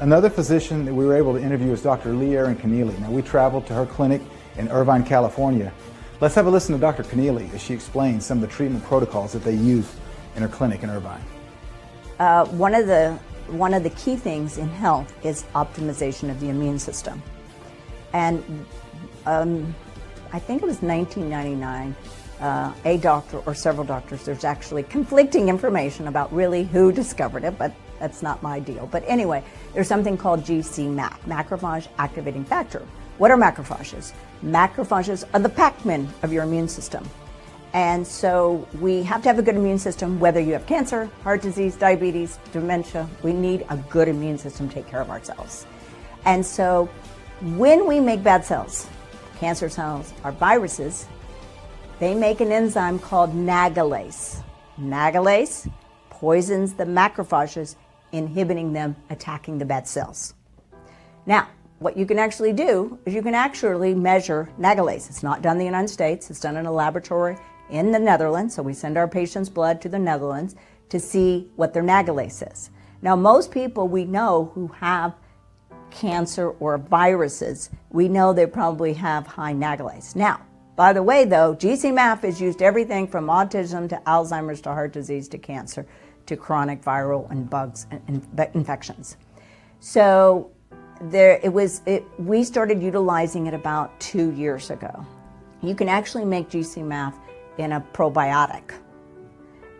Another physician that we were able to interview is Dr. Lee Erin Keneally. Now, we traveled to her clinic in Irvine, California. Let's have a listen to Dr. Keneally as she explains some of the treatment protocols that they use in her clinic in Irvine. One of the key things in health is optimization of the immune system. And I think it was 1999, a doctor or several doctors, there's actually conflicting information about really who discovered it, but that's not my deal. But anyway, there's something called GC-MAF, macrophage activating factor. What are macrophages? Macrophages are the Pac-Man of your immune system. And so we have to have a good immune system, whether you have cancer, heart disease, diabetes, dementia. We need a good immune system to take care of ourselves. And so when we make bad cells, cancer cells or viruses, they make an enzyme called nagalase. Nagalase poisons the macrophages, inhibiting them attacking the bad cells. Now, what you can actually do is you can actually measure nagalase. It's not done in the United States. It's done in a laboratory in the Netherlands. So we send our patients' blood to the Netherlands to see what their nagalase is. Now, most people we know who have cancer or viruses, we know they probably have high nagalase. Now, by the way, though, GC-MAF is used everything from autism to Alzheimer's to heart disease to cancer to chronic viral and bugs and infections. So we started utilizing it about 2 years ago. You can actually make GC-MAF in a probiotic,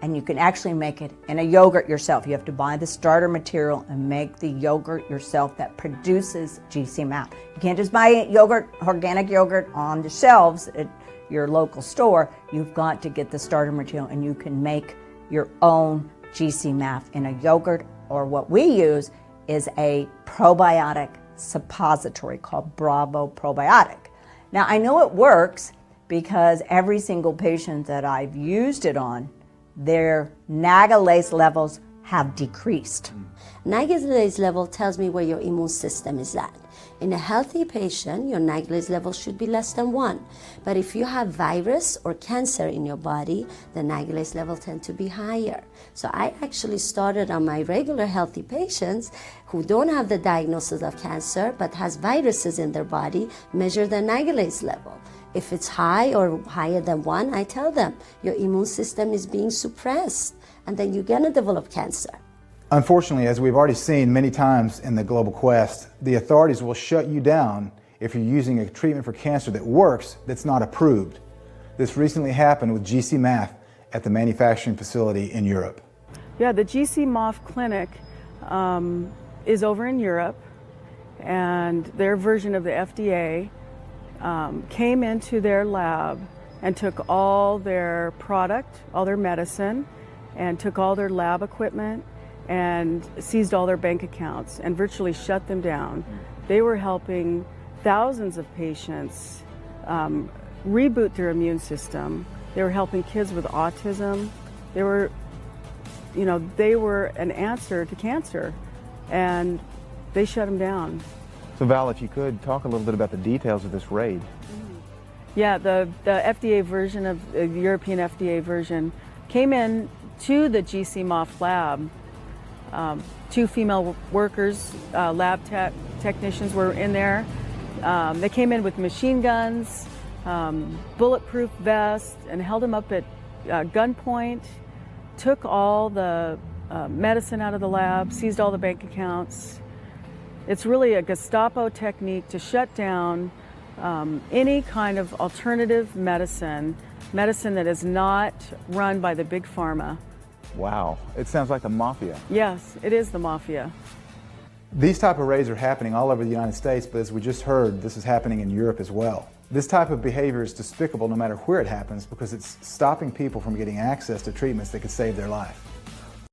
and you can actually make it in a yogurt yourself. You have to buy the starter material and make the yogurt yourself that produces GC-MAF. You can't just buy yogurt, organic yogurt on the shelves at your local store. You've got to get the starter material, and you can make your own GC-MAF in a yogurt, or what we use is a probiotic suppository called Bravo Probiotic. Now, I know it works because every single patient that I've used it on, their nagalase levels have decreased. Nagalase level tells me where your immune system is at. In a healthy patient, your nagalase level should be less than 1. But if you have virus or cancer in your body, the nagalase level tend to be higher. So I actually started on my regular healthy patients who don't have the diagnosis of cancer but has viruses in their body, measure their nagalase level. If it's high or higher than 1, I tell them your immune system is being suppressed, and then you're gonna develop cancer. Unfortunately, as we've already seen many times in the global quest, the authorities will shut you down if you're using a treatment for cancer that works that's not approved. This recently happened with GC-MAF at the manufacturing facility in Europe. Yeah, the GC-MAF clinic is over in Europe, and their version of the FDA came into their lab and took all their product, all their medicine, and took all their lab equipment and seized all their bank accounts and virtually shut them down. They were helping thousands of patients reboot their immune system. They were helping kids with autism. They were an answer to cancer, and they shut them down. So Val, if you could talk a little bit about the details of this raid. Yeah, the FDA version of the European FDA version came in to the GC-MAF lab. 2 female workers, lab technicians were in there. They came in with machine guns, bulletproof vests, and held them up at gunpoint, took all the medicine out of the lab, seized all the bank accounts. It's really a Gestapo technique to shut down any kind of alternative medicine that is not run by the big pharma. Wow, it sounds like the mafia. Yes, it is the mafia. These type of raids are happening all over the United States, but as we just heard, this is happening in Europe as well. This type of behavior is despicable no matter where it happens because it's stopping people from getting access to treatments that could save their life.